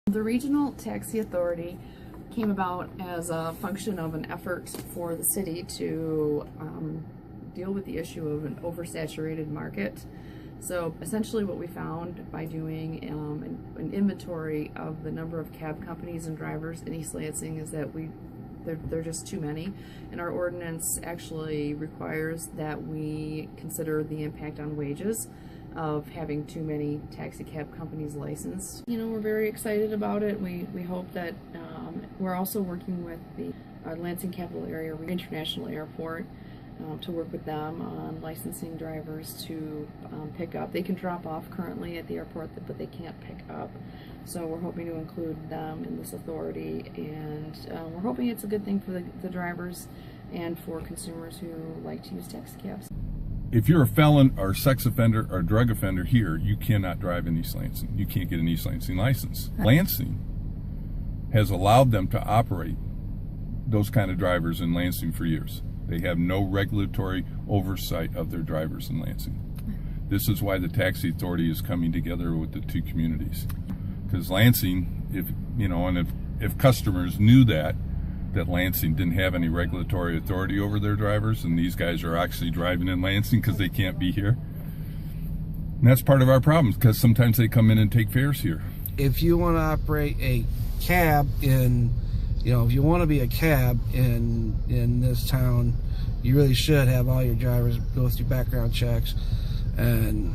The Regional Taxi Authority came about as a function of an effort for the city to deal with the issue of an oversaturated market. So essentially what we found by doing an inventory of the number of cab companies and drivers in East Lansing is that they're just too many, and our ordinance actually requires that we consider the impact on wages of having too many taxi cab companies licensed. You know, we're very excited about it. We hope that we're also working with the Lansing Capital Area International Airport to work with them on licensing drivers to pick up. They can drop off currently at the airport, but they can't pick up. So we're hoping to include them in this authority, and we're hoping it's a good thing for the drivers and for consumers who like to use taxi cabs. If you're a felon or sex offender or drug offender here, you cannot drive in East Lansing. You can't get an East Lansing license. Lansing has allowed them to operate those kind of drivers in Lansing for years. They have no regulatory oversight of their drivers in Lansing. This is why the taxi authority is coming together with the two communities. Because Lansing, if customers knew that Lansing didn't have any regulatory authority over their drivers, and these guys are actually driving in Lansing because they can't be here. And that's part of our problem, because sometimes they come in and take fares here. If you want to operate a cab if you want to be a cab in this town, you really should have all your drivers go through background checks and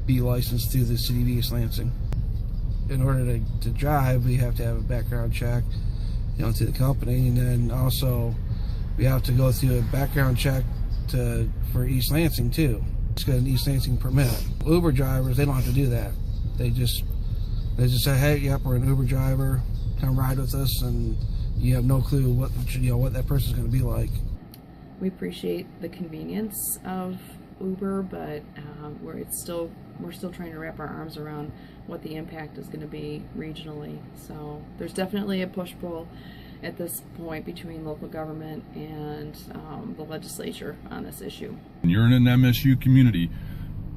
be licensed through the city of East Lansing. In order to drive, we have to have a background check, to the company, and then also we have to go through a background check for East Lansing too. It's got an East Lansing permit. Uber drivers, they don't have to do that. They just say, hey, yep, we're an Uber driver, come ride with us, and you have no clue what that person's going to be like. We appreciate the convenience of Uber, but we're still trying to wrap our arms around what the impact is going to be regionally. So there's definitely a push-pull at this point between local government and the legislature on this issue. You're in an MSU community,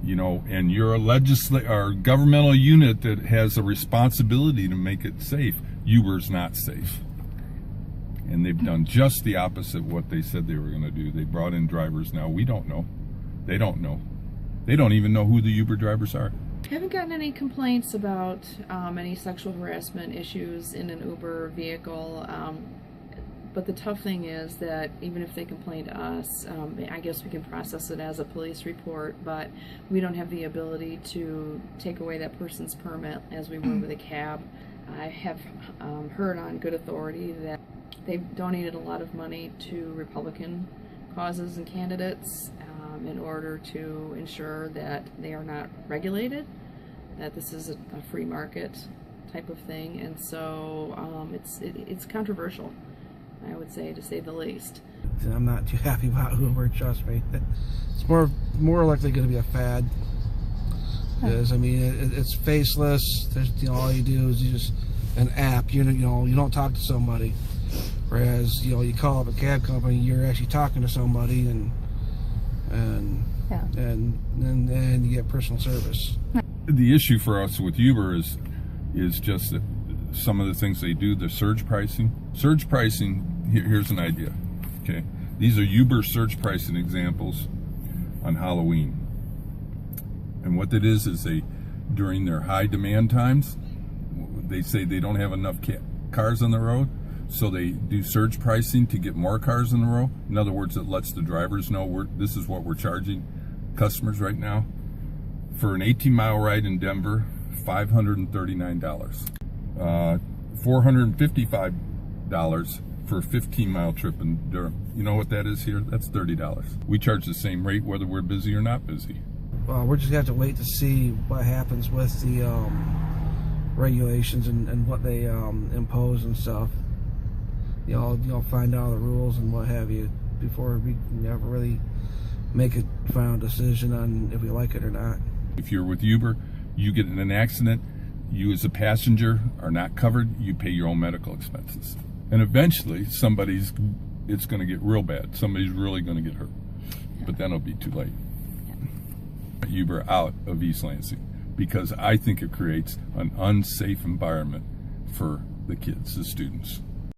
and you're a governmental unit that has a responsibility to make it safe. Uber's not safe. And they've done just the opposite of what they said they were going to do. They brought in drivers now. We don't know. They don't know. They don't even know who the Uber drivers are. I haven't gotten any complaints about any sexual harassment issues in an Uber vehicle. But the tough thing is that even if they complain to us, I guess we can process it as a police report, but we don't have the ability to take away that person's permit as we would with a cab. I have heard on good authority that they've donated a lot of money to Republican causes and candidates in order to ensure that they are not regulated, that this is a free market type of thing, and so it's controversial, I would say, to say the least. I'm not too happy about Uber, trust me. It's more likely going to be a fad. Because it's faceless. There's all you do is just an app. You don't talk to somebody. Whereas you call up a cab company, you're actually talking to somebody, and you get personal service. The issue for us with Uber is just that some of the things they do, the surge pricing. Surge pricing, here's an idea, okay? These are Uber surge pricing examples on Halloween. And what that is they, during their high demand times, they say they don't have enough cars on the road, so they do surge pricing to get more cars on the road. In other words, it lets the drivers know this is what we're charging customers right now. For an 18-mile ride in Denver, $539. $455 for a 15-mile trip in Durham. You know what that is here? That's $30. We charge the same rate whether we're busy or not busy. Well, we're just going to have to wait to see what happens with the regulations and what they impose and stuff. You'll find out the rules and what have you before we can ever really make a final decision on if we like it or not. If you're with Uber, you get in an accident, you as a passenger are not covered, you pay your own medical expenses. And eventually it's going to get real bad. Somebody's really going to get hurt. But then it'll be too late. Uber out of East Lansing. because I think it creates an unsafe environment for the kids, the students.